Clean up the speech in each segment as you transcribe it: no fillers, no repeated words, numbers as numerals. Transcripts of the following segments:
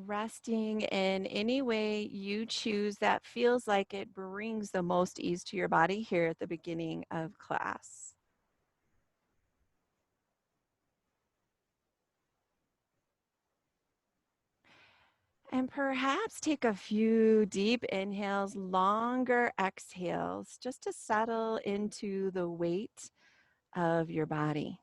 Resting in any way you choose that feels like it brings the most ease to your body here at the beginning of class. And perhaps take a few deep inhales, longer exhales, just to settle into the weight of your body.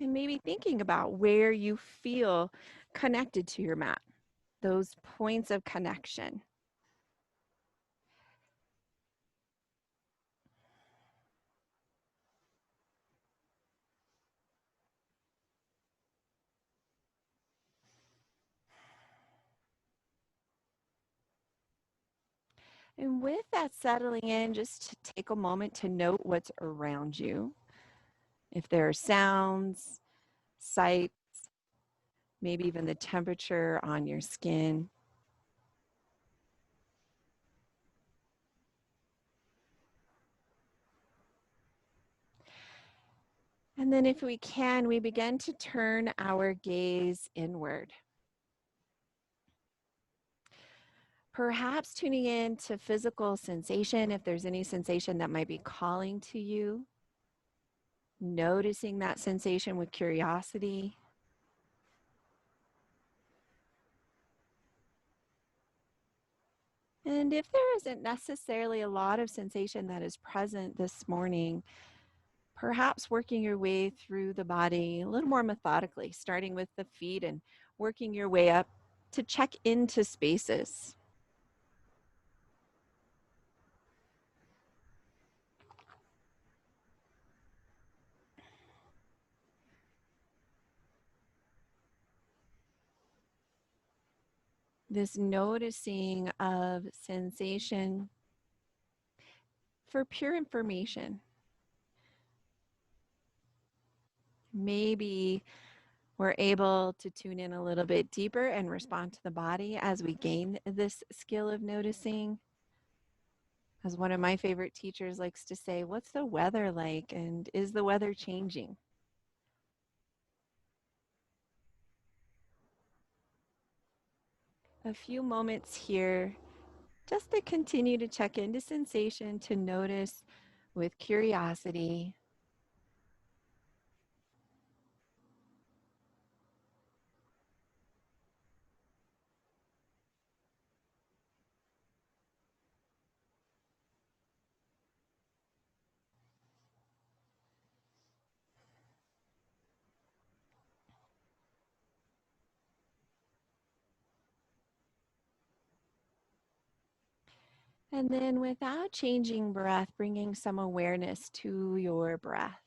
And maybe thinking about where you feel connected to your mat, those points of connection. And with that settling in, just to take a moment to note what's around you. If there are sounds, sights, maybe even the temperature on your skin. And then if we can, we begin to turn our gaze inward. Perhaps tuning in to physical sensation, if there's any sensation that might be calling to you. Noticing that sensation with curiosity. And if there isn't necessarily a lot of sensation that is present this morning, perhaps working your way through the body a little more methodically, starting with the feet and working your way up to check into spaces. This noticing of sensation for pure information. Maybe we're able to tune in a little bit deeper and respond to the body as we gain this skill of noticing. As one of my favorite teachers likes to say, what's the weather like and is the weather changing? A few moments here just to continue to check into sensation, to notice with curiosity. And then without changing breath, bringing some awareness to your breath.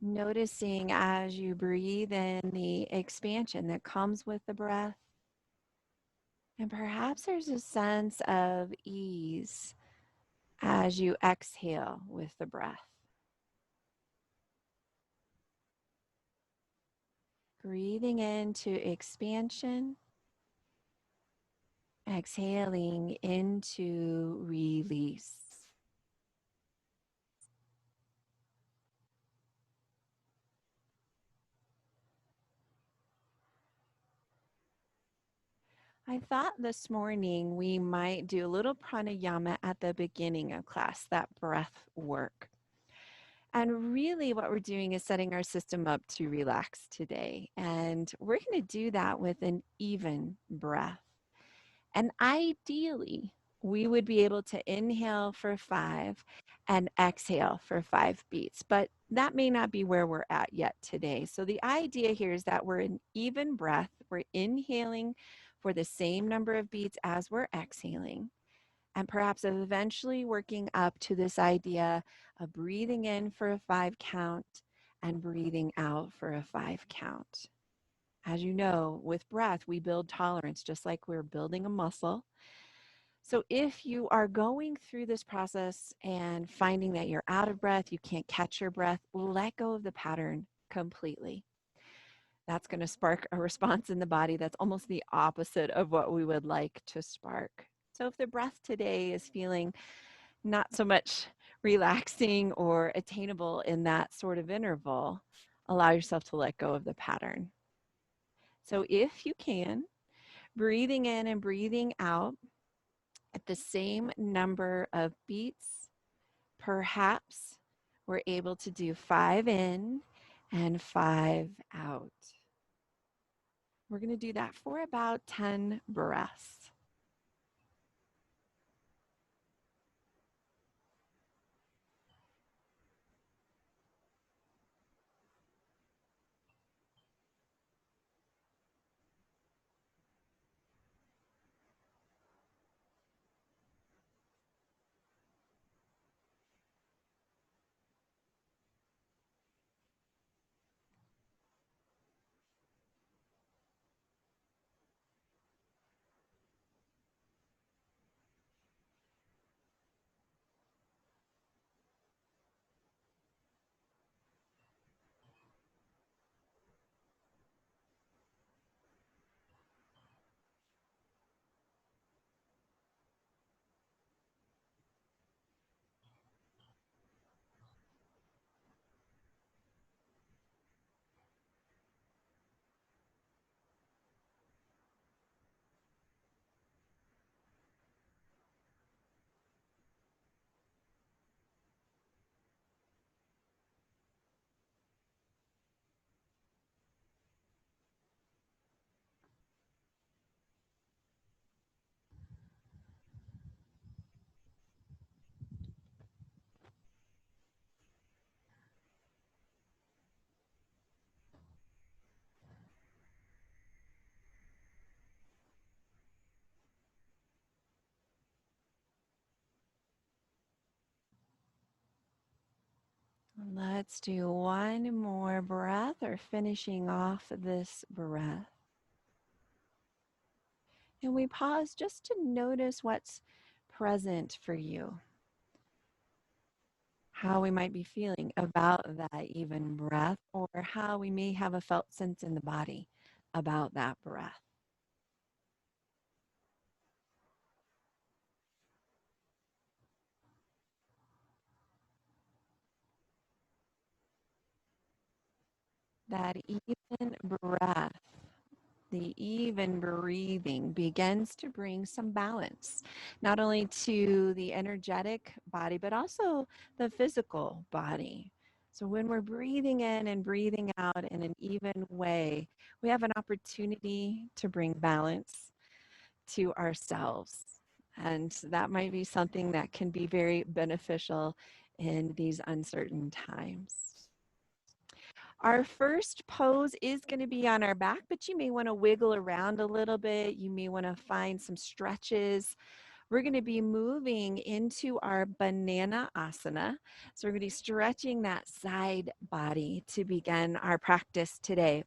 Noticing as you breathe in the expansion that comes with the breath. And perhaps there's a sense of ease as you exhale with the breath. Breathing into expansion, exhaling into release. I thought this morning we might do a little pranayama at the beginning of class, that breath work. And really, what we're doing is setting our system up to relax today. And we're going to do that with an even breath. And ideally, we would be able to inhale for 5 and exhale for 5 beats. But that may not be where we're at yet today. So the idea here is that we're in even breath. We're inhaling for the same number of beats as we're exhaling. And perhaps eventually working up to this idea of breathing in for a 5 count and breathing out for a 5 count. As you know, with breath, we build tolerance just like we're building a muscle. So if you are going through this process and finding that you're out of breath, you can't catch your breath, let go of the pattern completely. That's going to spark a response in the body that's almost the opposite of what we would like to spark. So if the breath today is feeling not so much relaxing or attainable in that sort of interval, allow yourself to let go of the pattern. So if you can, breathing in and breathing out at the same number of beats, perhaps we're able to do 5 in and 5 out. We're going to do that for about 10 breaths. Let's do one more breath or finishing off this breath. And we pause just to notice what's present for you, how we might be feeling about that even breath, or how we may have a felt sense in the body about that breath. That even breath, the even breathing begins to bring some balance, not only to the energetic body, but also the physical body. So when we're breathing in and breathing out in an even way, we have an opportunity to bring balance to ourselves. And that might be something that can be very beneficial in these uncertain times. Our first pose is going to be on our back, but you may want to wiggle around a little bit. You may want to find some stretches. We're going to be moving into our banana asana. So we're going to be stretching that side body to begin our practice today.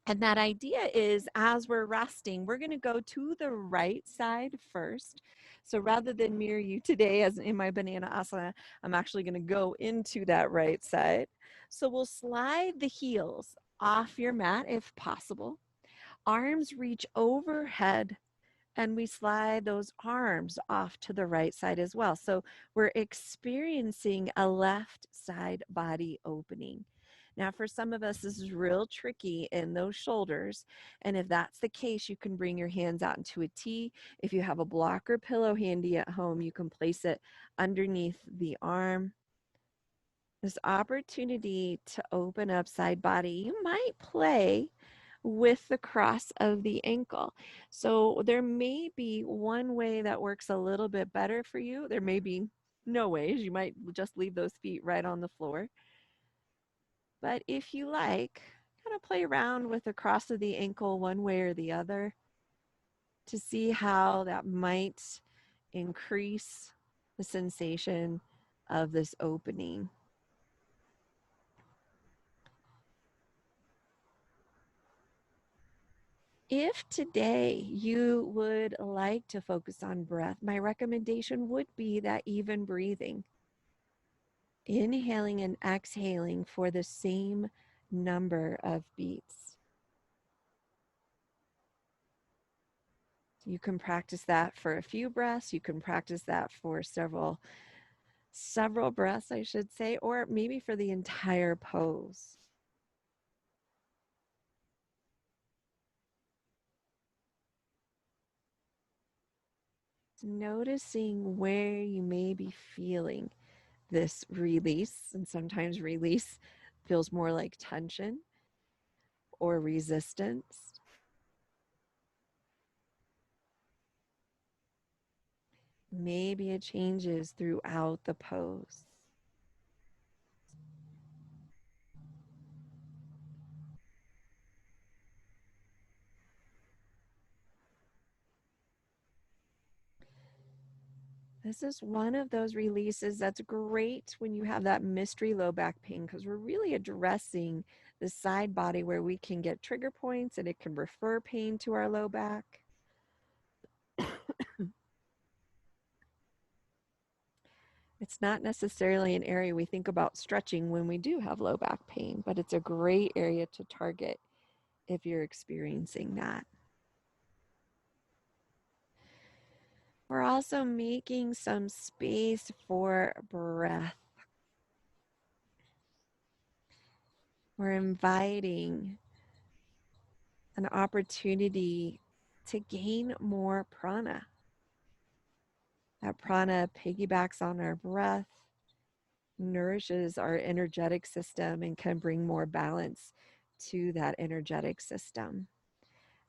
And that idea is as we're resting, we're going to go to the right side first. So rather than mirror you today, as in my banana asana, I'm actually going to go into that right side. So we'll slide the heels off your mat if possible. Arms reach overhead and we slide those arms off to the right side as well. So we're experiencing a left side body opening. Now, for some of us, this is real tricky in those shoulders. And if that's the case, you can bring your hands out into a T. If you have a blocker pillow handy at home, you can place it underneath the arm. This opportunity to open up side body, you might play with the cross of the ankle. So there may be one way that works a little bit better for you. There may be no ways. You might just leave those feet right on the floor. But if you like, kind of play around with the cross of the ankle one way or the other to see how that might increase the sensation of this opening. If today you would like to focus on breath, my recommendation would be that even breathing, inhaling and exhaling for the same number of beats. You can practice that for a few breaths. You can practice that for several several breaths, I should say, or maybe for the entire pose. Noticing where you may be feeling this release, and sometimes release feels more like tension or resistance. Maybe it changes throughout the pose. This is one of those releases that's great when you have that mystery low back pain, because we're really addressing the side body where we can get trigger points and it can refer pain to our low back. It's not necessarily an area we think about stretching when we do have low back pain, but it's a great area to target if you're experiencing that. We're also making some space for breath. We're inviting an opportunity to gain more prana. That prana piggybacks on our breath, nourishes our energetic system, and can bring more balance to that energetic system.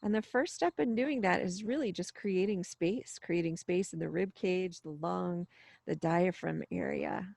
And the first step in doing that is really just creating space in the rib cage, the lung, the diaphragm area.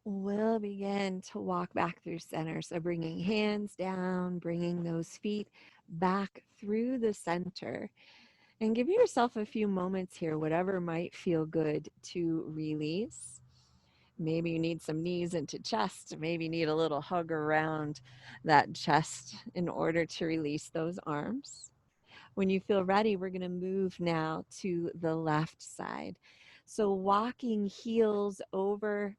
We'll begin to walk back through center. So bringing hands down, bringing those feet back through the center. And give yourself a few moments here, whatever might feel good to release. Maybe you need some knees into chest. Maybe you need a little hug around that chest in order to release those arms. When you feel ready, we're going to move now to the left side. So walking heels over,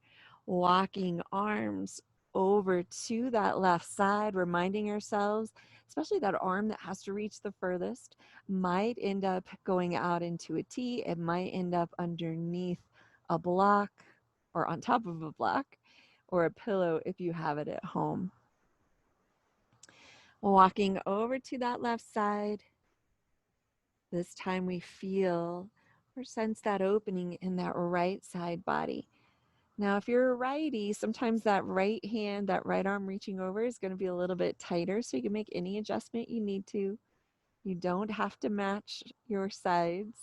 walking arms over to that left side, reminding ourselves, especially that arm that has to reach the furthest, might end up going out into a T. It might end up underneath a block or on top of a block or a pillow if you have it at home. Walking over to that left side. This time we feel or sense that opening in that right side body. Now, if you're a righty, sometimes that right hand, that right arm reaching over is going to be a little bit tighter, so you can make any adjustment you need to. You don't have to match your sides.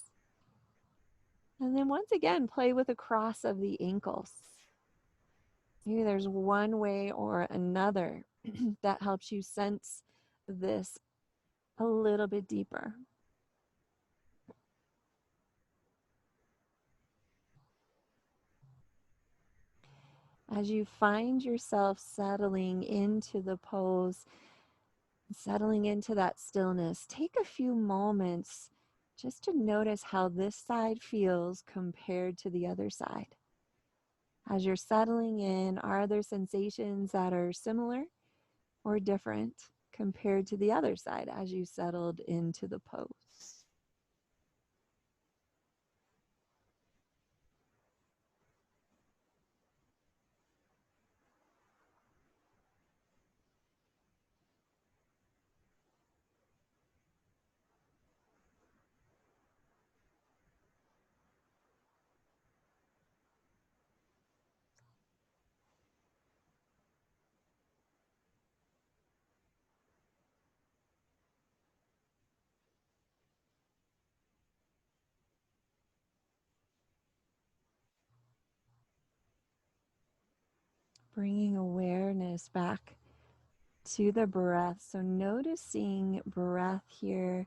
And then once again, play with the cross of the ankles. Maybe there's one way or another that helps you sense this a little bit deeper. As you find yourself settling into the pose, settling into that stillness, take a few moments just to notice how this side feels compared to the other side. As you're settling in, are there sensations that are similar or different compared to the other side as you settled into the pose. Bringing awareness back to the breath. So noticing breath here.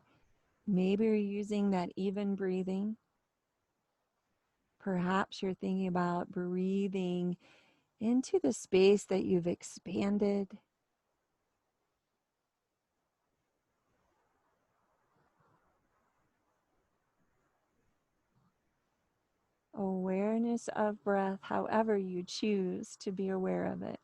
Maybe you're using that even breathing. Perhaps you're thinking about breathing into the space that you've expanded. Awareness of breath, however you choose to be aware of it.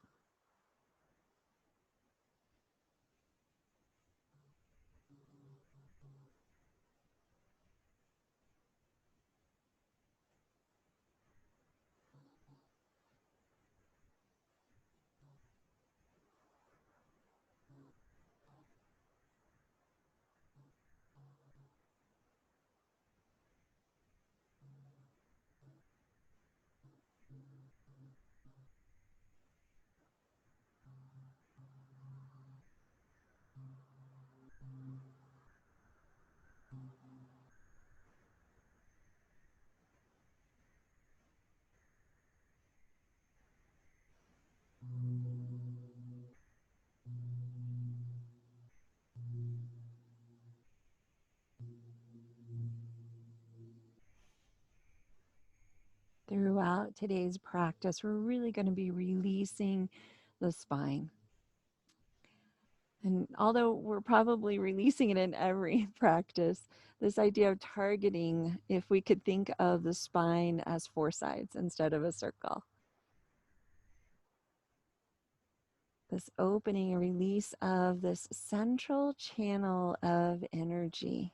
Throughout today's practice, we're really going to be releasing the spine. And although we're probably releasing it in every practice, this idea of targeting, if we could think of the spine as four sides instead of a circle, this opening and release of this central channel of energy.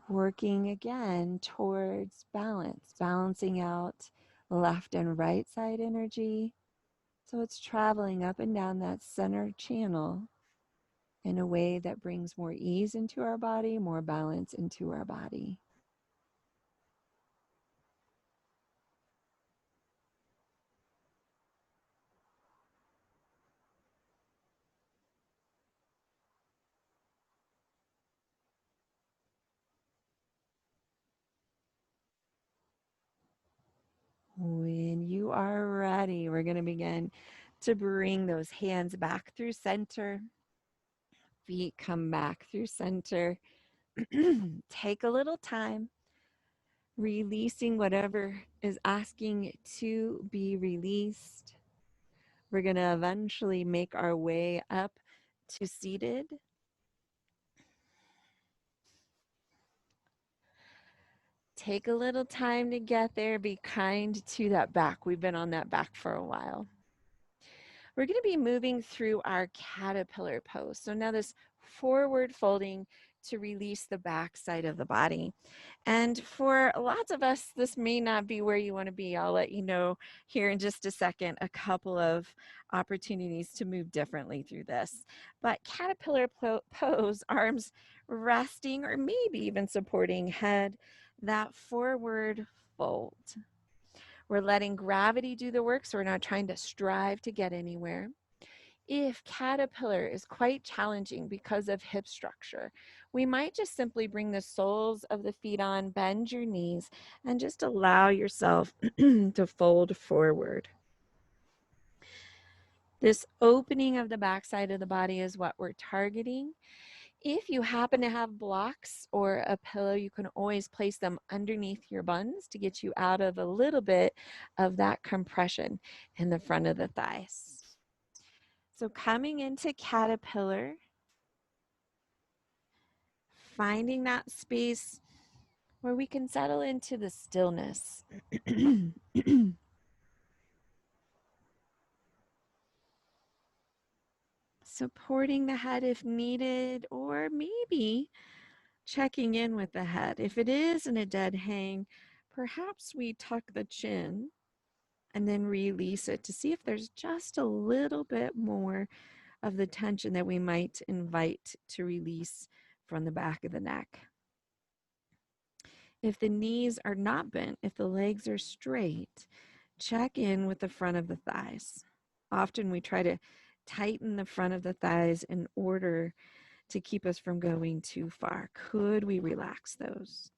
Working again towards balance, balancing out left and right side energy. So it's traveling up and down that center channel in a way that brings more ease into our body, more balance into our body. When you are ready, we're going to begin to bring those hands back through center. Feet come back through center. Take a little time, releasing whatever is asking to be released. We're going to eventually make our way up to seated. Take a little time to get there. Be kind to that back. We've been on that back for a while. We're going to be moving through our caterpillar pose. So now this forward folding to release the back side of the body. And for lots of us, this may not be where you want to be. I'll let you know here in just a second a couple of opportunities to move differently through this. But caterpillar pose, arms resting or maybe even supporting head, that forward fold. We're letting gravity do the work, so we're not trying to strive to get anywhere. If caterpillar is quite challenging because of hip structure, we might just simply bring the soles of the feet on, bend your knees, and just allow yourself to fold forward. This opening of the backside of the body is what we're targeting. If you happen to have blocks or a pillow, you can always place them underneath your buns to get you out of a little bit of that compression in the front of the thighs. So coming into caterpillar, finding that space where we can settle into the stillness. supporting the head if needed, or maybe checking in with the head. If it is in a dead hang, perhaps we tuck the chin and then release it to see if there's just a little bit more of the tension that we might invite to release from the back of the neck. If the knees are not bent, if the legs are straight, check in with the front of the thighs. Often we try to tighten the front of the thighs in order to keep us from going too far. Could we relax those?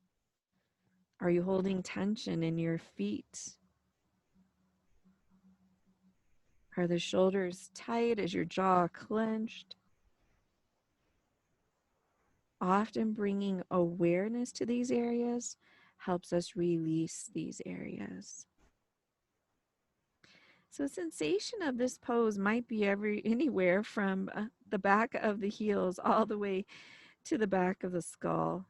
Are you holding tension in your feet? Are the shoulders tight? Is your jaw clenched? Often bringing awareness to these areas helps us release these areas. So sensation of this pose might be anywhere from the back of the heels all the way to the back of the skull.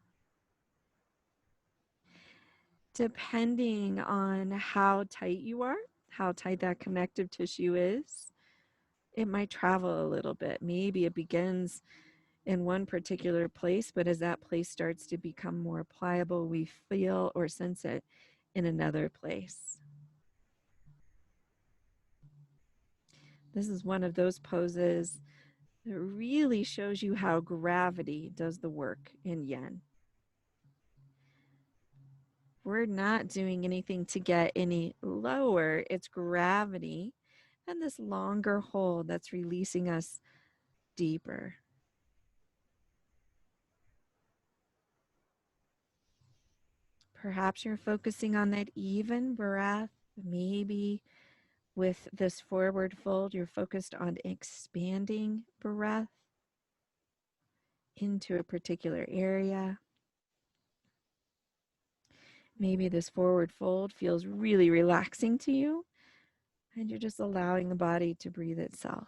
Depending on how tight you are, how tight that connective tissue is, it might travel a little bit. Maybe it begins in one particular place, but as that place starts to become more pliable, we feel or sense it in another place. This is one of those poses that really shows you how gravity does the work in yin. We're not doing anything to get any lower. It's gravity and this longer hold that's releasing us deeper. Perhaps you're focusing on that even breath. Maybe with this forward fold, you're focused on expanding breath into a particular area. Maybe this forward fold feels really relaxing to you, and you're just allowing the body to breathe itself.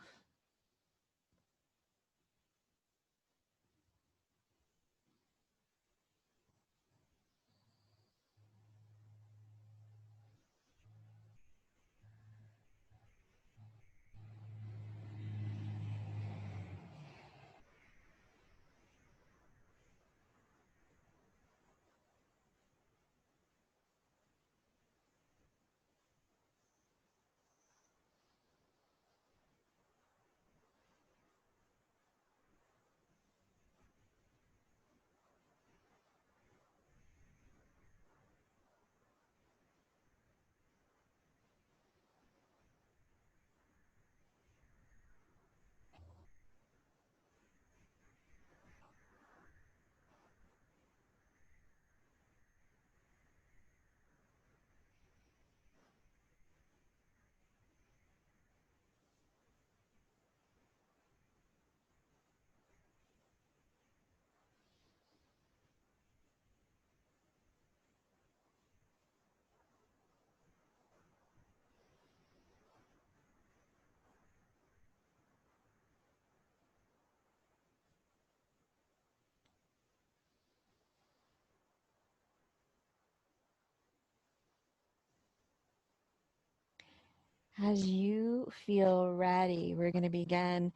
As you feel ready, we're going to begin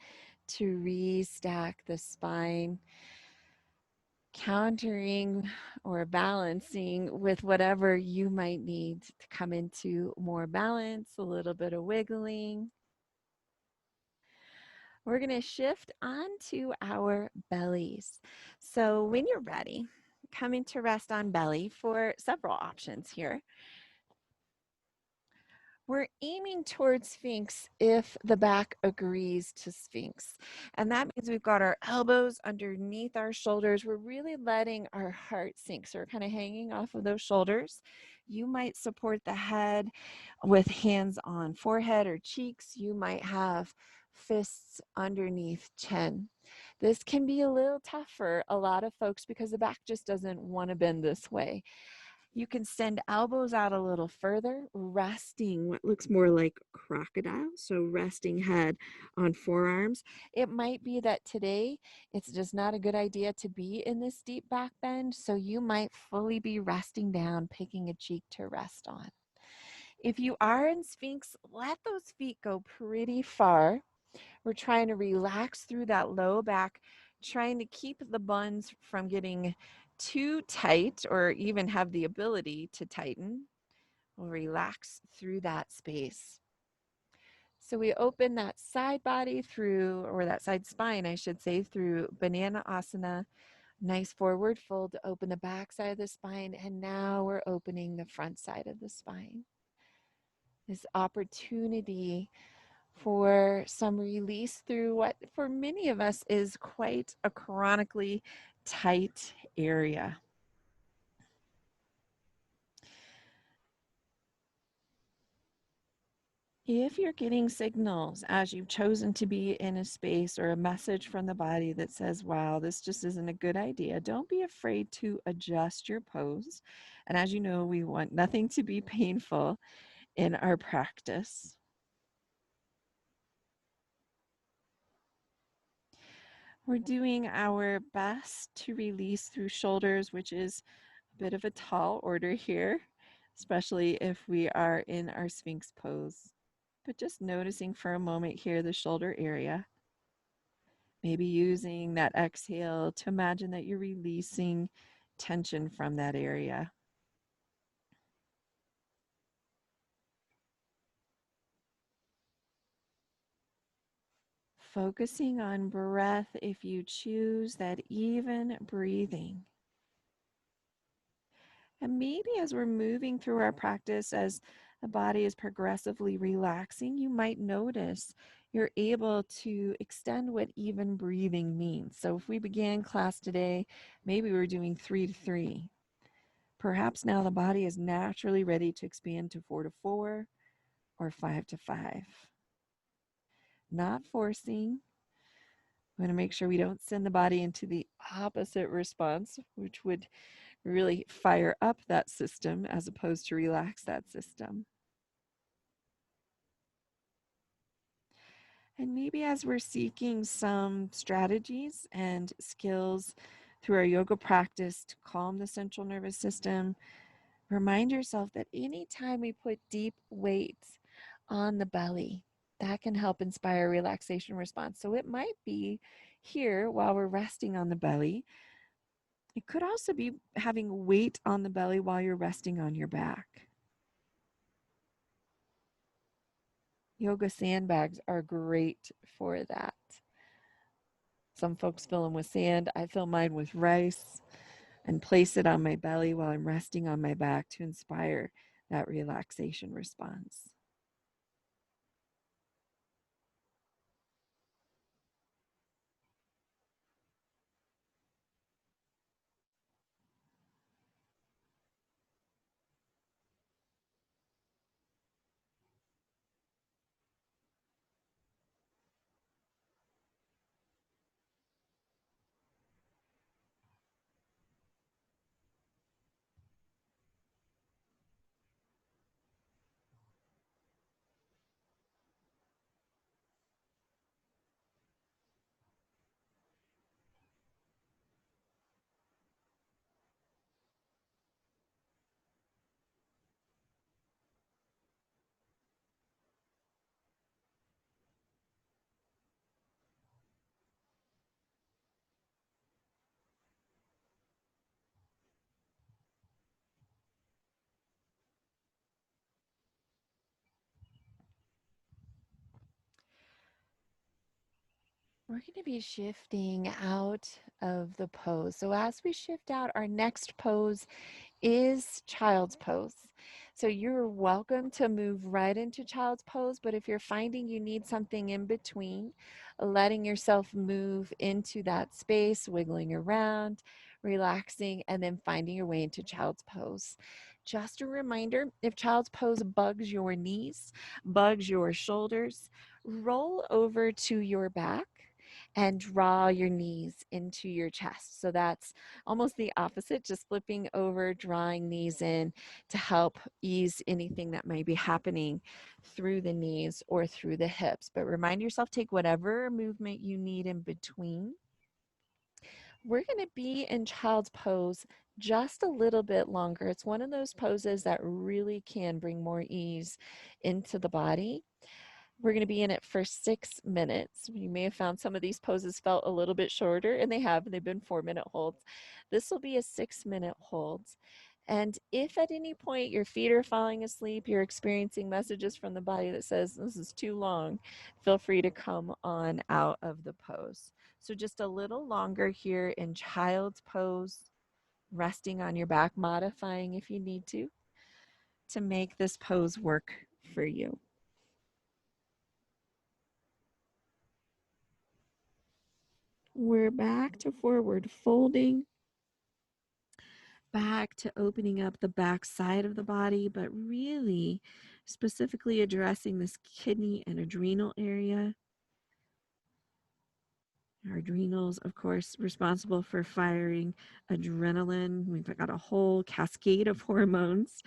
to restack the spine, countering or balancing with whatever you might need to come into more balance, a little bit of wiggling. We're going to shift onto our bellies. So when you're ready, coming to rest on belly for several options here. We're aiming towards Sphinx if the back agrees to Sphinx. And that means we've got our elbows underneath our shoulders. We're really letting our heart sink. So we're kind of hanging off of those shoulders. You might support the head with hands on forehead or cheeks. You might have fists underneath chin. This can be a little tough for a lot of folks because the back just doesn't want to bend this way. You can send elbows out a little further, resting what looks more like crocodile, so resting head on forearms. It might be that today it's just not a good idea to be in this deep back bend, so you might fully be resting down, picking a cheek to rest on. If you are in Sphinx, let those feet go pretty far. We're trying to relax through that low back, trying to keep the buns from getting too tight or even have the ability to tighten. We'll relax through that space. So we open that side body through, or that side spine, I should say, through Banana Asana. Nice forward fold to open the back side of the spine. And now we're opening the front side of the spine. This opportunity for some release through what for many of us is quite a chronically tight area. If you're getting signals as you've chosen to be in a space or a message from the body that says, wow, this just isn't a good idea, don't be afraid to adjust your pose. And as you know, we want nothing to be painful in our practice. We're doing our best to release through shoulders, which is a bit of a tall order here, especially if we are in our Sphinx pose. But just noticing for a moment here the shoulder area. Maybe using that exhale to imagine that you're releasing tension from that area. Focusing on breath if you choose that even breathing. And maybe as we're moving through our practice, as the body is progressively relaxing, you might notice you're able to extend what even breathing means. So if we began class today, maybe we're doing 3 to 3. Perhaps now the body is naturally ready to expand to 4 to 4 or 5 to 5. Not forcing. We want to make sure we don't send the body into the opposite response, which would really fire up that system as opposed to relax that system. And maybe as we're seeking some strategies and skills through our yoga practice to calm the central nervous system, remind yourself that anytime we put deep weight on the belly, that can help inspire a relaxation response. So it might be here while we're resting on the belly. It could also be having weight on the belly while you're resting on your back. Yoga sandbags are great for that. Some folks fill them with sand. I fill mine with rice and place it on my belly while I'm resting on my back to inspire that relaxation response. We're going to be shifting out of the pose. So as we shift out, our next pose is child's pose. So you're welcome to move right into child's pose, but if you're finding you need something in between, letting yourself move into that space, wiggling around, relaxing, and then finding your way into child's pose. Just a reminder, if child's pose bugs your knees, bugs your shoulders, roll over to your back and draw your knees into your chest. So that's almost the opposite, just flipping over, drawing knees in to help ease anything that may be happening through the knees or through the hips. But remind yourself, take whatever movement you need in between. We're going to be in child's pose just a little bit longer. It's one of those poses that really can bring more ease into the body. We're going to be in it for 6 minutes. You may have found some of these poses felt a little bit shorter, and they have. They've been 4-minute holds. This will be a 6-minute hold. And if at any point your feet are falling asleep, you're experiencing messages from the body that says this is too long, feel free to come on out of the pose. So just a little longer here in child's pose, resting on your back, modifying if you need to make this pose work for you. We're back to forward folding, back to opening up the back side of the body, but really specifically addressing this kidney and adrenal area. Our adrenals, of course, responsible for firing adrenaline. We've got a whole cascade of hormones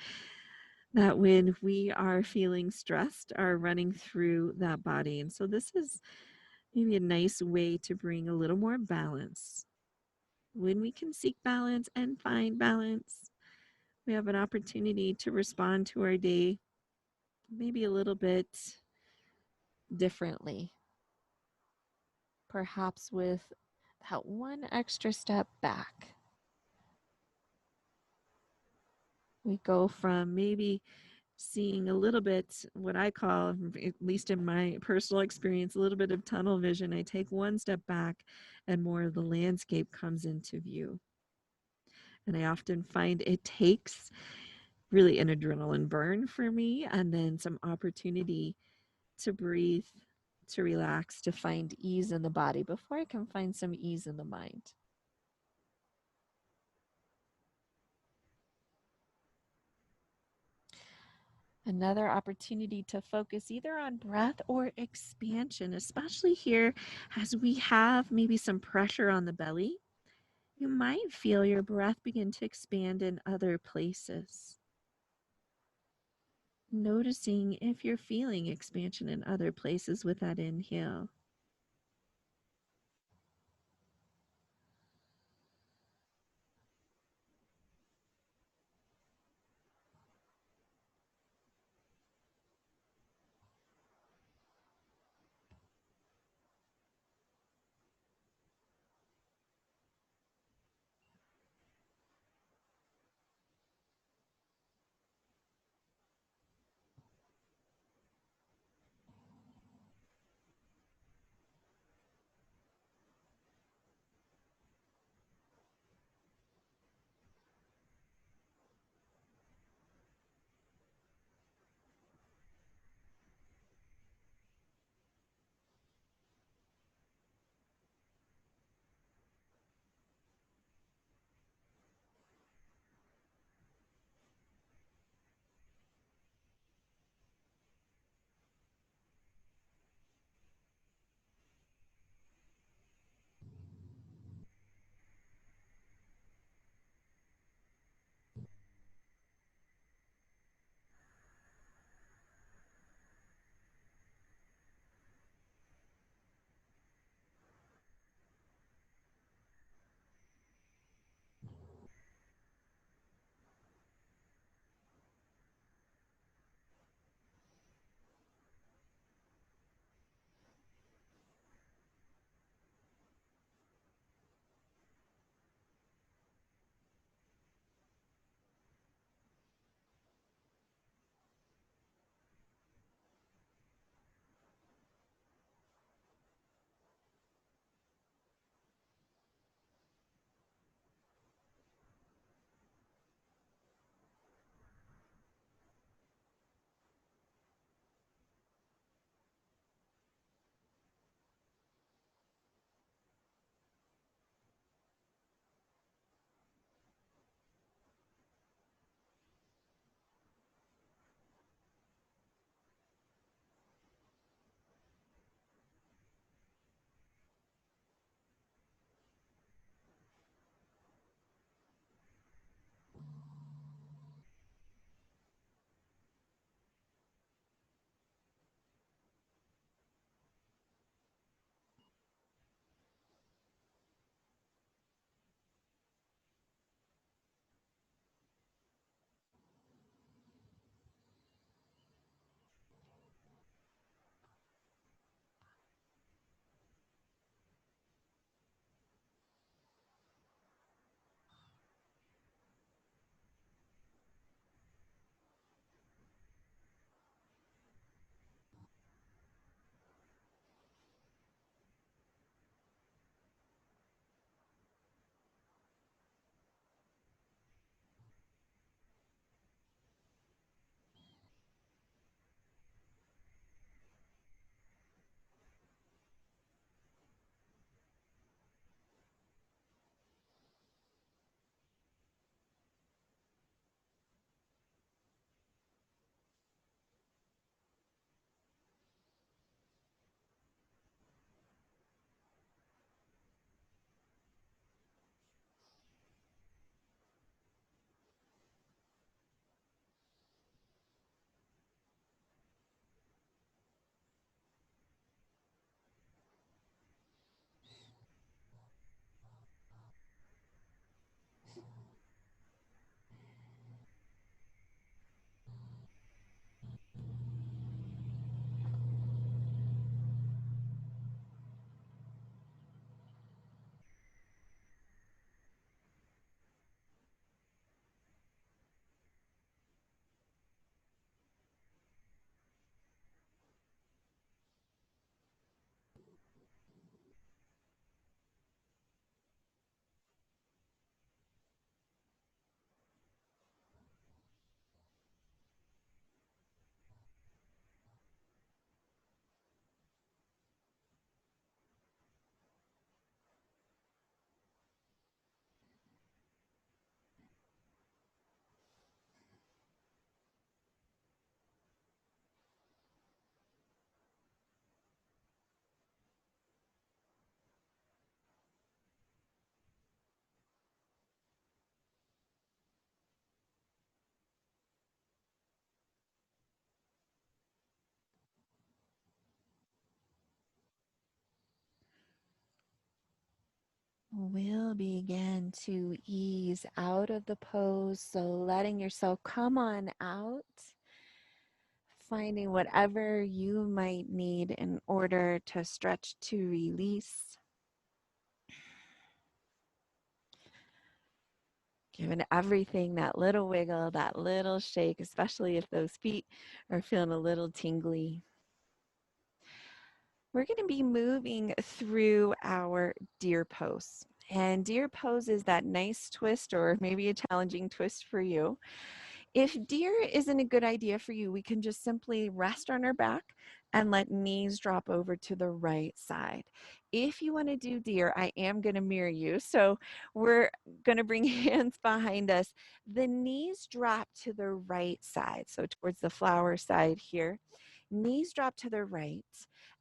that when we are feeling stressed are running through that body. And so this is maybe a nice way to bring a little more balance. When we can seek balance and find balance, we have an opportunity to respond to our day maybe a little bit differently, perhaps with that one extra step back. We go from maybe seeing a little bit, what I call, at least in my personal experience, a little bit of tunnel vision. I take one step back and more of the landscape comes into view. And I often find it takes really an adrenaline burn for me and then some opportunity to breathe, to relax, to find ease in the body before I can find some ease in the mind. Another opportunity to focus either on breath or expansion, especially here as we have maybe some pressure on the belly. You might feel your breath begin to expand in other places. Noticing if you're feeling expansion in other places with that inhale. We'll begin to ease out of the pose. So letting yourself come on out, finding whatever you might need in order to stretch to release. Giving everything that little wiggle, that little shake, especially if those feet are feeling a little tingly. We're going to be moving through our deer pose. And deer pose is that nice twist, or maybe a challenging twist for you. If deer isn't a good idea for you, we can just simply rest on our back and let knees drop over to the right side. If you want to do deer, I am going to mirror you. So we're going to bring hands behind us. The knees drop to the right side, so towards the flower side here. Knees drop to the right,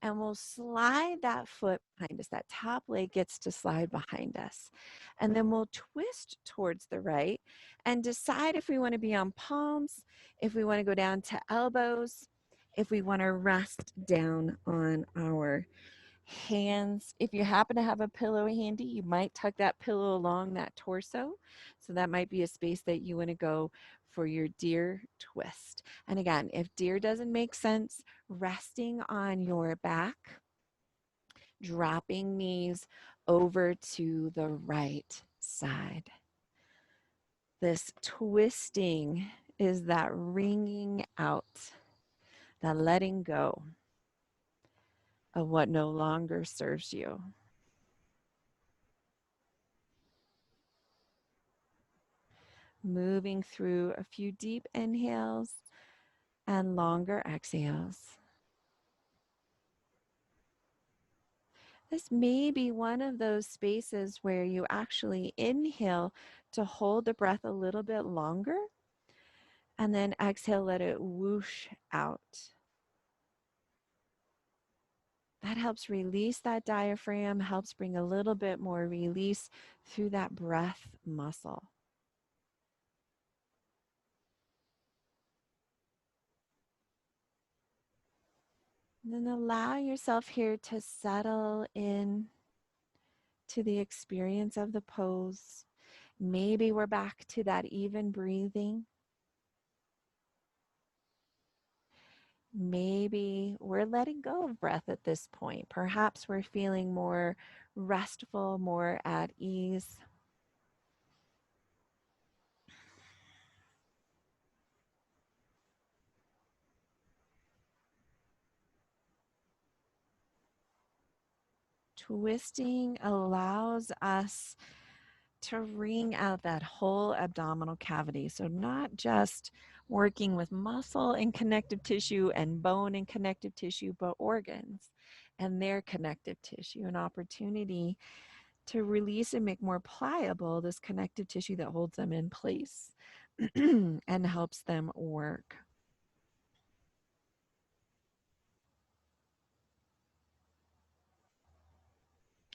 and we'll slide that foot behind us. That top leg gets to slide behind us. And then we'll twist towards the right and decide if we want to be on palms, if we want to go down to elbows, if we want to rest down on our hands. If you happen to have a pillow handy, you might tuck that pillow along that torso. So that might be a space that you want to go for your deer twist. And again, if deer doesn't make sense, resting on your back, dropping knees over to the right side. This twisting is that wringing out, that letting go of what no longer serves you. Moving through a few deep inhales and longer exhales. This may be one of those spaces where you actually inhale to hold the breath a little bit longer, and then exhale, let it whoosh out. That helps release that diaphragm, helps bring a little bit more release through that breath muscle. And then allow yourself here to settle in to the experience of the pose. Maybe we're back to that even breathing. Maybe we're letting go of breath at this point. Perhaps we're feeling more restful, more at ease. Twisting allows us to wring out that whole abdominal cavity. So, not just working with muscle and connective tissue and bone and connective tissue, but organs and their connective tissue, an opportunity to release and make more pliable this connective tissue that holds them in place and helps them work.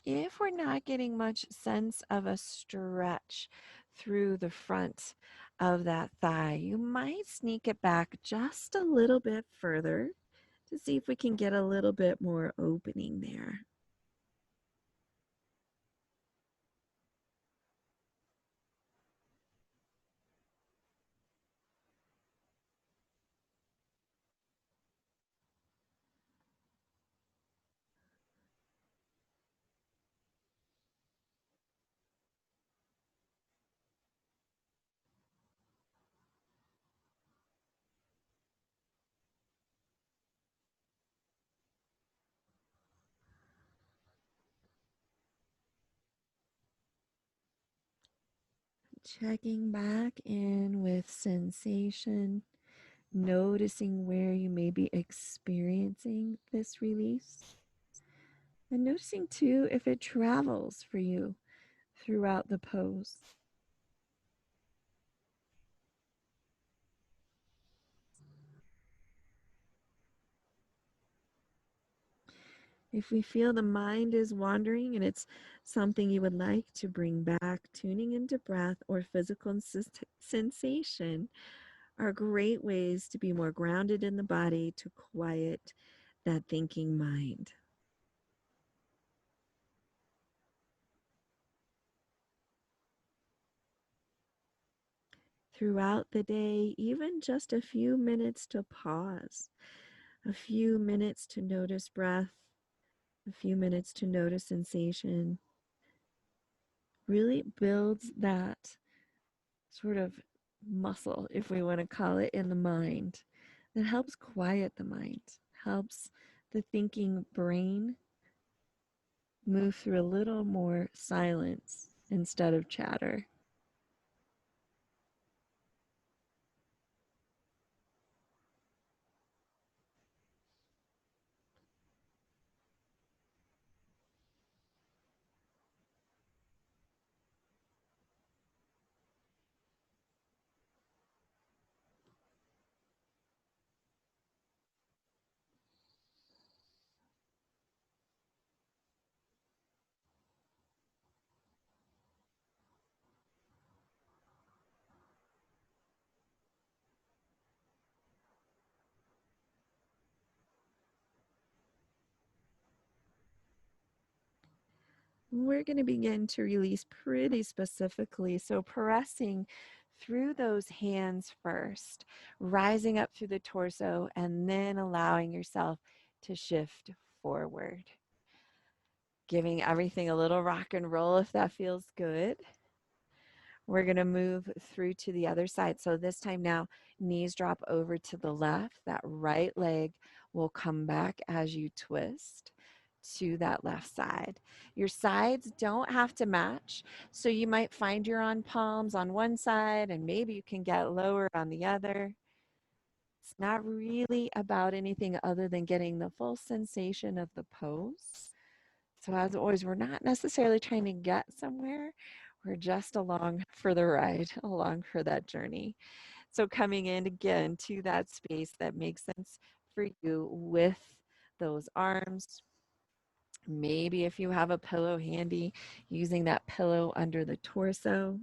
If we're not getting much sense of a stretch through the front of that thigh, you might sneak it back just a little bit further to see if we can get a little bit more opening there. Checking back in with sensation, noticing where you may be experiencing this release, and noticing too if it travels for you throughout the pose. If we feel the mind is wandering and it's something you would like to bring back, tuning into breath or physical sensation are great ways to be more grounded in the body to quiet that thinking mind. throughout the day, even just a few minutes to pause, a few minutes to notice breath, a few minutes to notice sensation, really builds that sort of muscle, if we want to call it, in the mind that helps quiet the mind, helps the thinking brain move through a little more silence instead of chatter. We're going to begin to release pretty specifically. So, pressing through those hands first, rising up through the torso, and then allowing yourself to shift forward. Giving everything a little rock and roll if that feels good. We're going to move through to the other side. So this time now, knees drop over to the left. That right leg will come back as you twist to that left side. Your sides don't have to match. So you might find you're on palms on one side and maybe you can get lower on the other. It's not really about anything other than getting the full sensation of the pose. So as always, we're not necessarily trying to get somewhere. We're just along for the ride, along for that journey. So coming in again to that space that makes sense for you with those arms. Maybe if you have a pillow handy, using that pillow under the torso.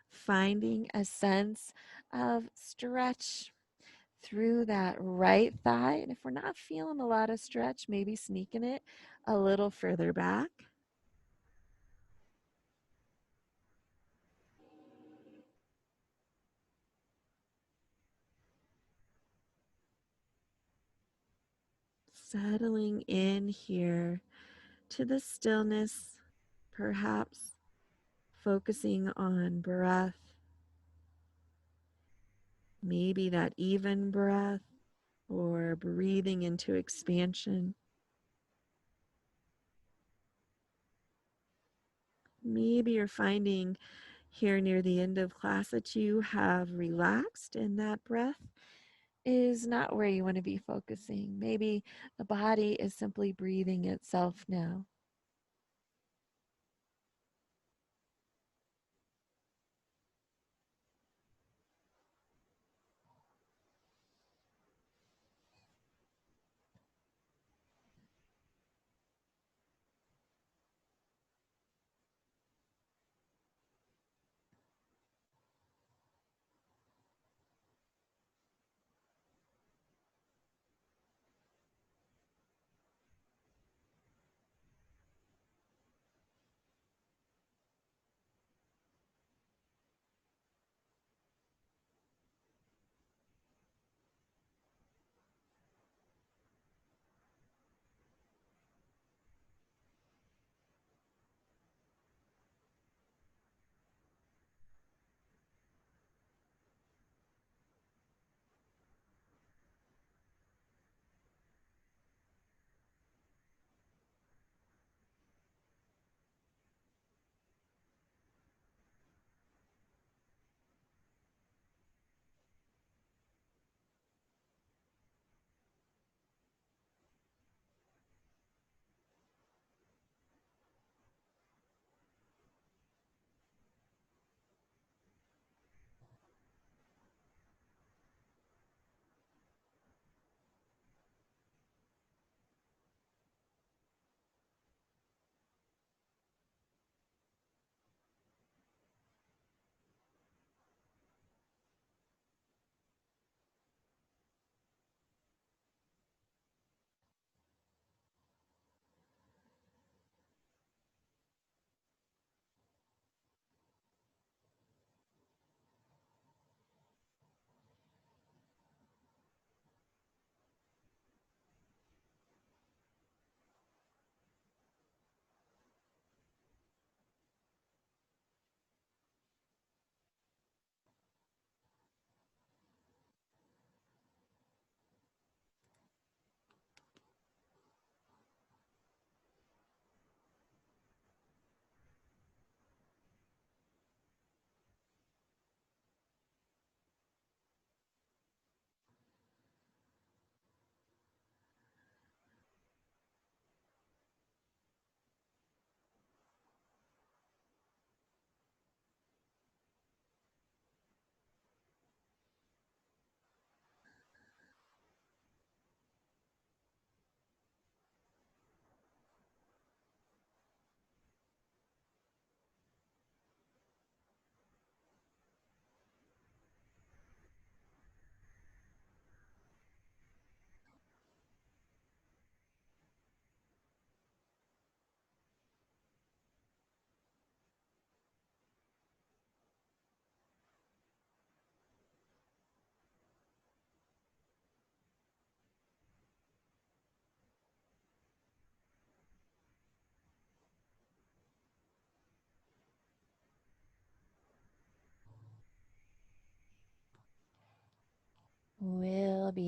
Finding a sense of stretch through that right thigh. And if we're not feeling a lot of stretch, maybe sneaking it a little further back. Settling in here to the stillness, perhaps focusing on breath, maybe that even breath or breathing into expansion. Maybe you're finding here near the end of class that you have relaxed and that breath is not where you want to be focusing. Maybe the body is simply breathing itself now.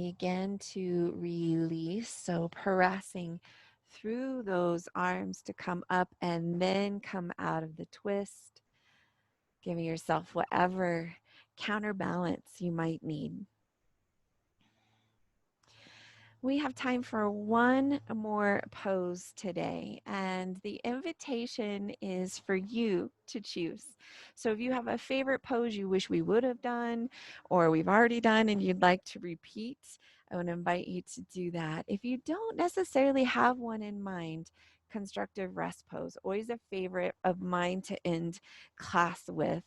begin to release. So pressing through those arms to come up and then come out of the twist, giving yourself whatever counterbalance you might need. We have time for one more pose today, and the invitation is for you to choose. So if you have a favorite pose you wish we would have done, or we've already done and you'd like to repeat, I would invite you to do that. If you don't necessarily have one in mind, constructive rest pose, always a favorite of mine to end class with,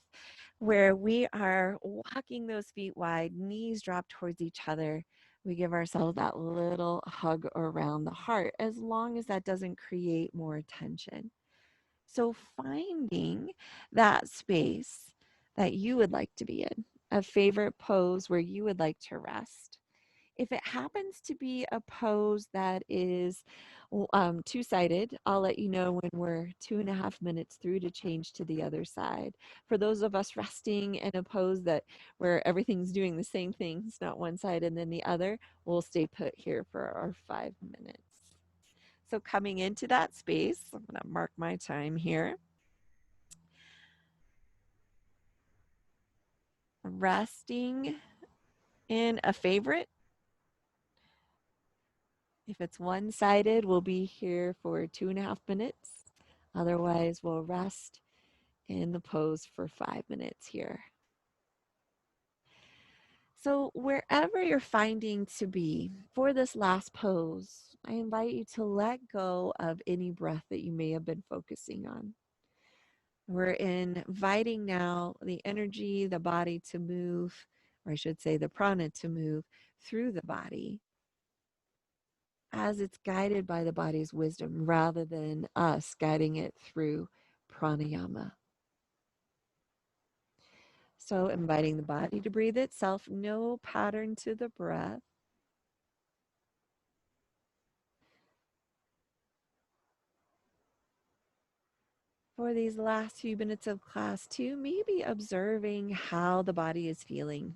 where we are walking those feet wide, knees drop towards each other. We give ourselves that little hug around the heart, as long as that doesn't create more tension. So, finding that space that you would like to be in, a favorite pose where you would like to rest. If it happens to be a pose that is two-sided, I'll let you know when we're 2.5 minutes through to change to the other side. For those of us resting in a pose that where everything's doing the same thing, it's not one side and then the other, we'll stay put here for our 5 minutes. So coming into that space, I'm going to mark my time here. Resting in a favorite. If it's one-sided, we'll be here for 2.5 minutes. Otherwise, we'll rest in the pose for 5 minutes here. So wherever you're finding to be for this last pose, I invite you to let go of any breath that you may have been focusing on. We're inviting now the energy, the body to move, or I should say the prana to move through the body as it's guided by the body's wisdom rather than us guiding it through pranayama. So inviting the body to breathe itself, no pattern to the breath. For these last few minutes of class two, maybe observing how the body is feeling.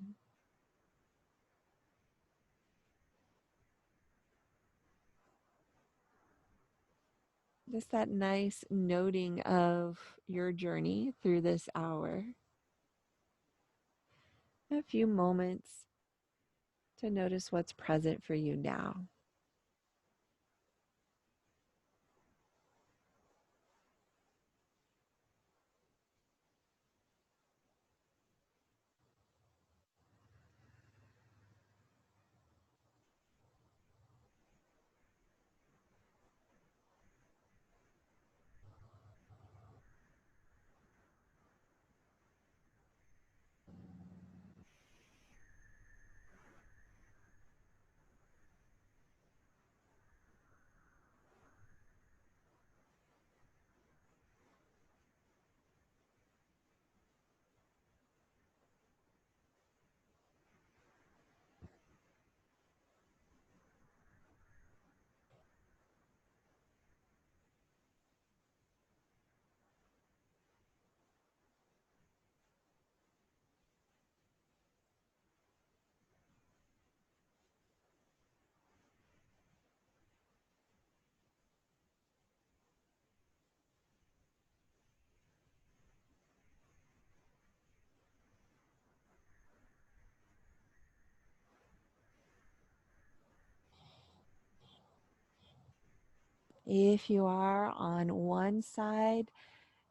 Just that nice noting of your journey through this hour. A few moments to notice what's present for you now. If you are on one side,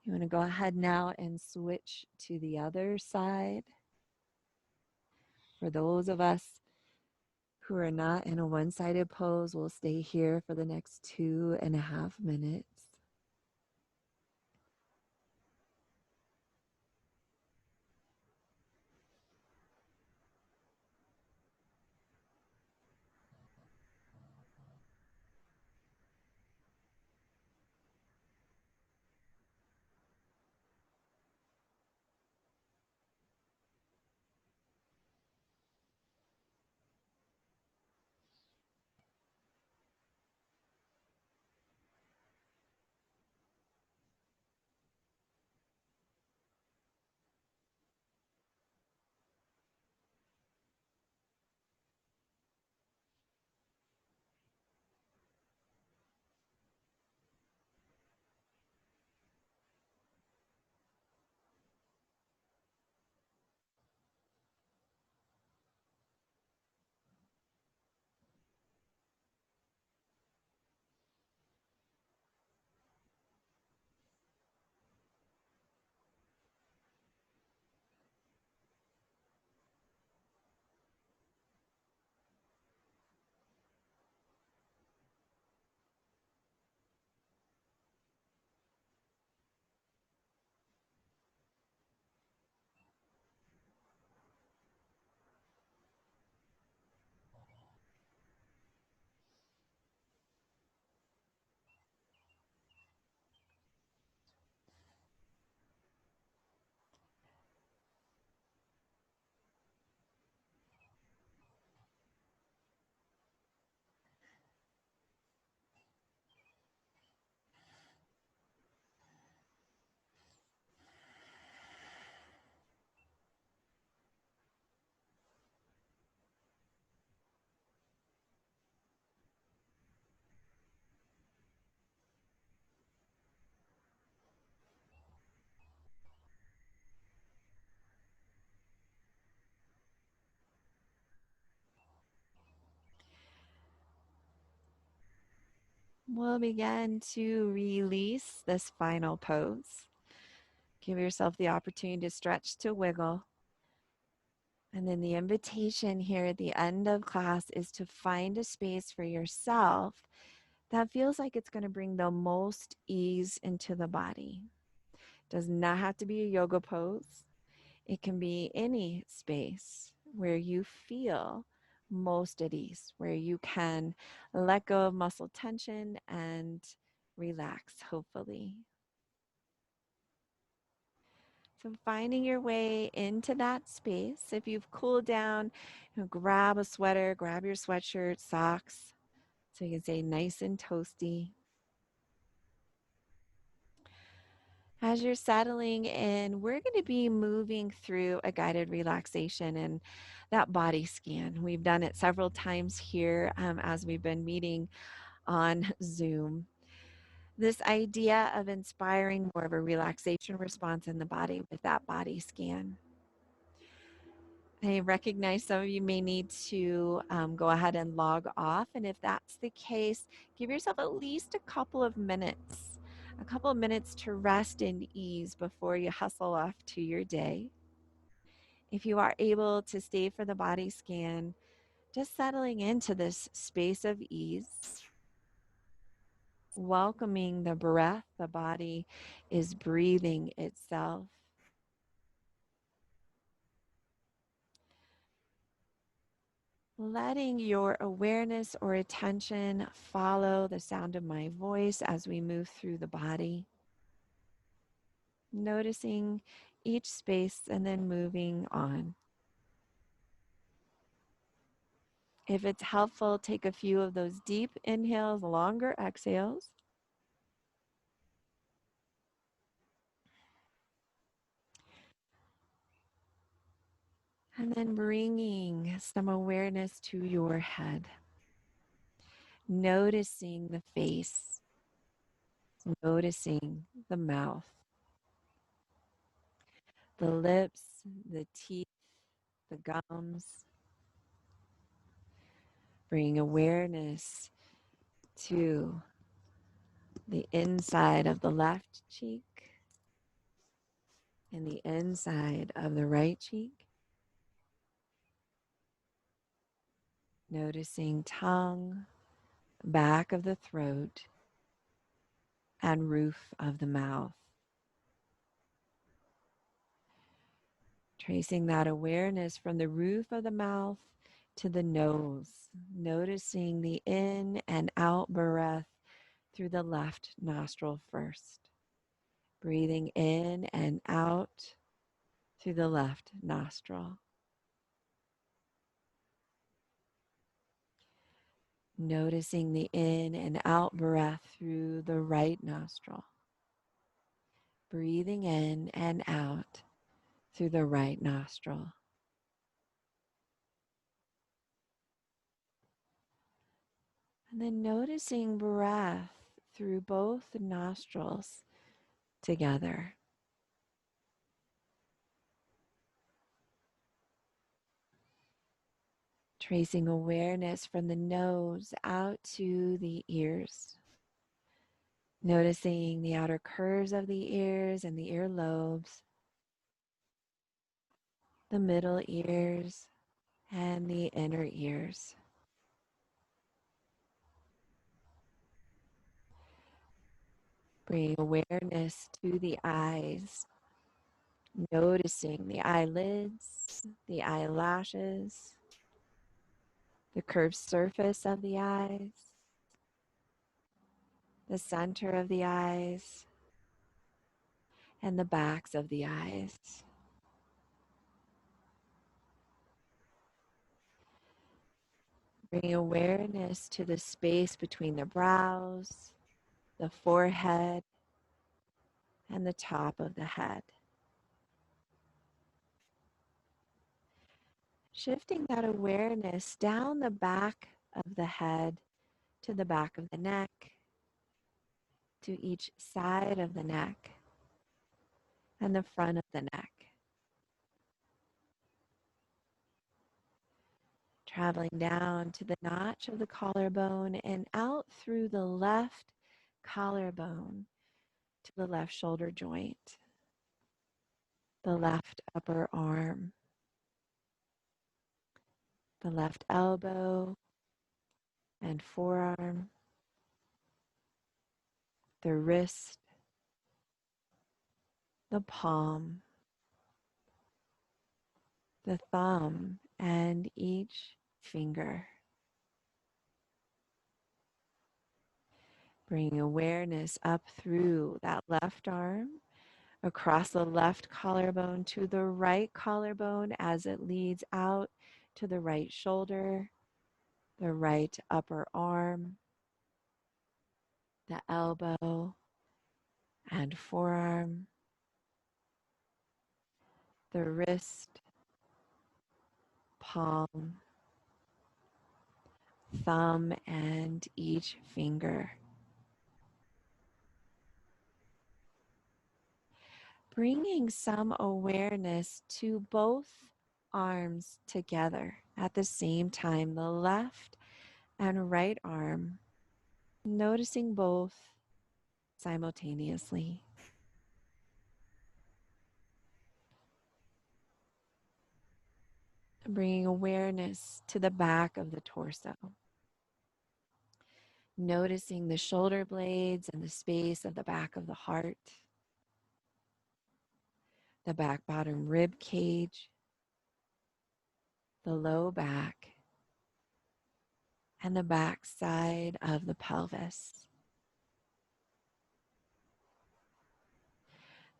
you want to go ahead now and switch to the other side. For those of us who are not in a one-sided pose, we'll stay here for the next 2.5 minutes. We'll begin to release this final pose. Give yourself the opportunity to stretch, to wiggle. And then the invitation here at the end of class is to find a space for yourself that feels like it's going to bring the most ease into the body. Does not have to be a yoga pose. It can be any space where you feel most at ease, where you can let go of muscle tension and relax, hopefully. So finding your way into that space. If you've cooled down, grab a sweater, grab your sweatshirt, socks, so you can stay nice and toasty. As you're settling in, we're going to be moving through a guided relaxation and that body scan. We've done it several times here as we've been meeting on Zoom. This idea of inspiring more of a relaxation response in the body with that body scan. I recognize some of you may need to go ahead and log off. And if that's the case, give yourself at least a couple of minutes to rest and ease before you hustle off to your day. If you are able to stay for the body scan, just settling into this space of ease, welcoming the breath, the body is breathing itself. Letting your awareness or attention follow the sound of my voice as we move through the body. Noticing each space and then moving on. If it's helpful, take a few of those deep inhales, longer exhales. And then bringing some awareness to your head. Noticing the face. Noticing the mouth. The lips, the teeth, the gums. Bring awareness to the inside of the left cheek and the inside of the right cheek. Noticing tongue, back of the throat, and roof of the mouth. Tracing that awareness from the roof of the mouth to the nose. Noticing the in and out breath through the left nostril first. Breathing in and out through the left nostril. Noticing the in and out breath through the right nostril. Breathing in and out through the right nostril. And then noticing breath through both nostrils together. Tracing awareness from the nose out to the ears. Noticing the outer curves of the ears and the earlobes, the middle ears, and the inner ears. Bring awareness to the eyes, noticing the eyelids, the eyelashes, the curved surface of the eyes, the center of the eyes, and the backs of the eyes. Bring awareness to the space between the brows, the forehead, and the top of the head. Shifting that awareness down the back of the head to the back of the neck, to each side of the neck, and the front of the neck. traveling down to the notch of the collarbone and out through the left collarbone to the left shoulder joint, the left upper arm, the left elbow and forearm, the wrist, the palm, the thumb, and each finger. Bringing awareness up through that left arm, across the left collarbone to the right collarbone as it leads out to the right shoulder, the right upper arm, the elbow and forearm, the wrist, palm, thumb, and each finger. Bringing some awareness to both arms together at the same time, the left and right arm, noticing both simultaneously. Bringing awareness to the back of the torso. Noticing the shoulder blades and the space of the back of the heart, the back bottom rib cage, the low back, and the back side of the pelvis.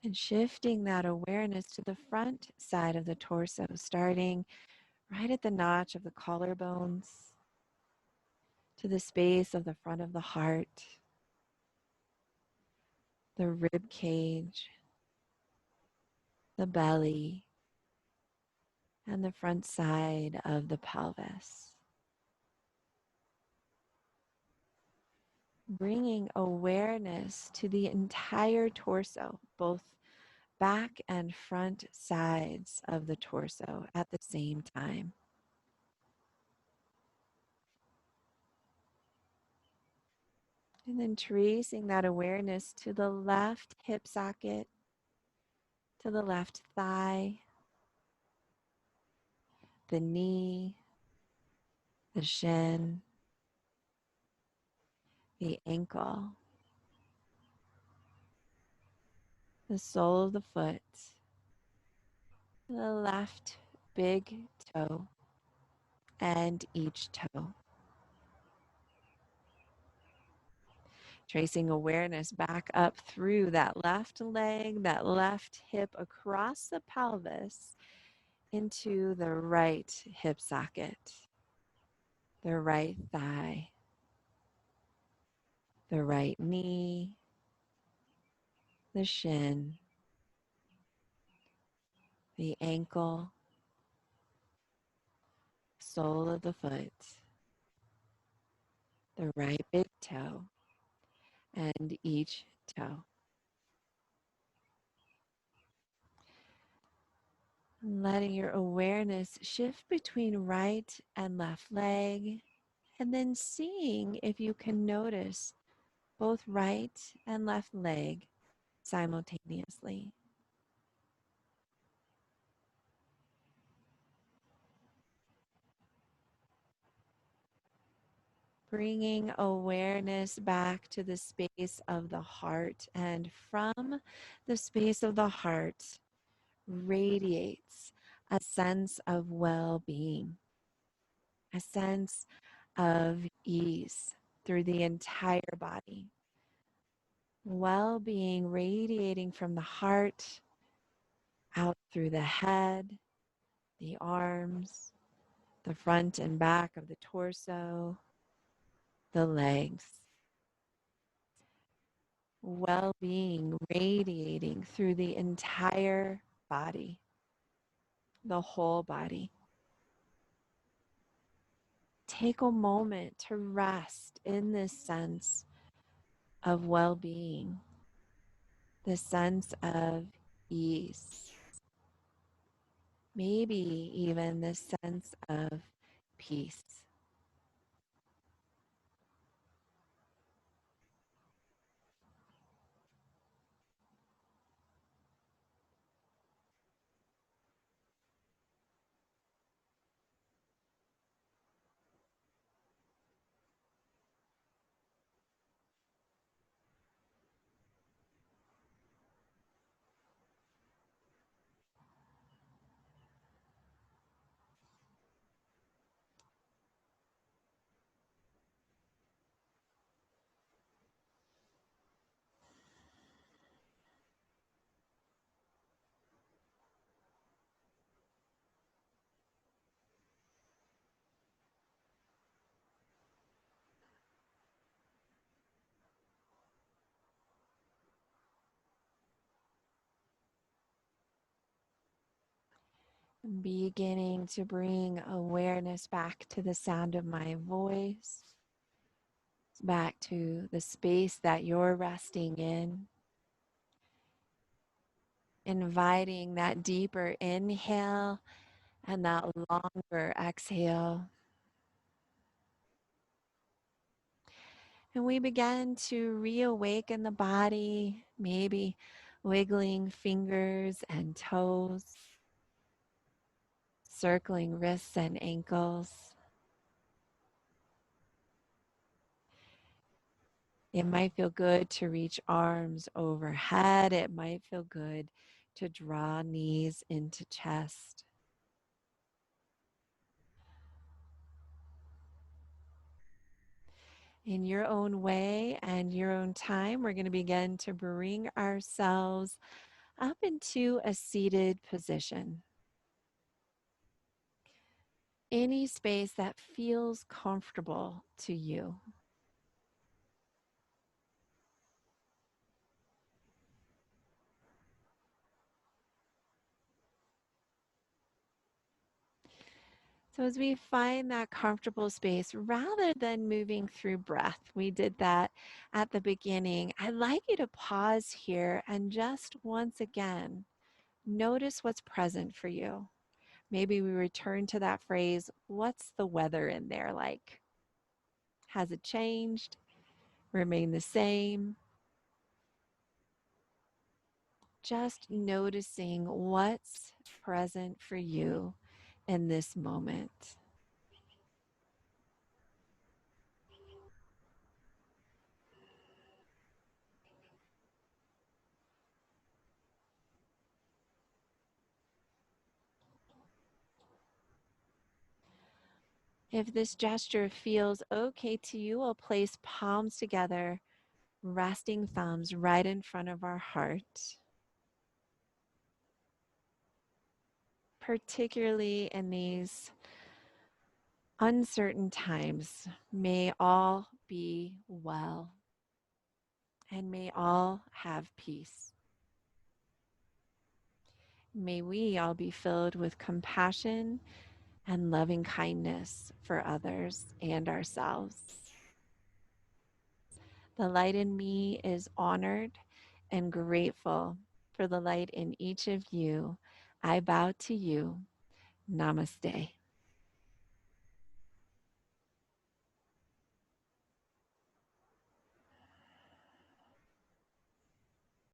And shifting that awareness to the front side of the torso, starting right at the notch of the collarbones, to the space of the front of the heart, the rib cage, the belly, and the front side of the pelvis. Bringing awareness to the entire torso, both back and front sides of the torso at the same time. And then tracing that awareness to the left hip socket, to the left thigh, the knee, the shin, the ankle, the sole of the foot, the left big toe, and each toe. Tracing awareness back up through that left leg, that left hip across the pelvis into the right hip socket, the right thigh, the right knee, the shin, the ankle, sole of the foot, the right big toe, and each toe. Letting your awareness shift between right and left leg, and then seeing if you can notice both right and left leg simultaneously. Bringing awareness back to the space of the heart, and from the space of the heart radiates a sense of well-being, a sense of ease through the entire body. Well-being radiating from the heart out through the head, the arms, the front and back of the torso, the legs. Well-being radiating through the entire body, the whole body. Take a moment to rest in this sense of well-being, this sense of ease, maybe even this sense of peace. Beginning to bring awareness back to the sound of my voice, back to the space that you're resting in, inviting that deeper inhale and that longer exhale. And we begin to reawaken the body, maybe wiggling fingers and toes, circling wrists and ankles. It might feel good to reach arms overhead. It might feel good to draw knees into chest. In your own way and your own time, we're going to begin to bring ourselves up into a seated position. Any space that feels comfortable to you. So, as we find that comfortable space, rather than moving through breath, we did that at the beginning. I'd like you to pause here and just once again notice what's present for you. Maybe we return to that phrase, what's the weather in there like? Has it changed? Remain the same? Just noticing what's present for you in this moment. If this gesture feels okay to you, we'll place palms together, resting thumbs right in front of our heart. Particularly in these uncertain times, may all be well and may all have peace. May we all be filled with compassion and loving kindness for others and ourselves. The light in me is honored and grateful for the light in each of you. I bow to you. Namaste.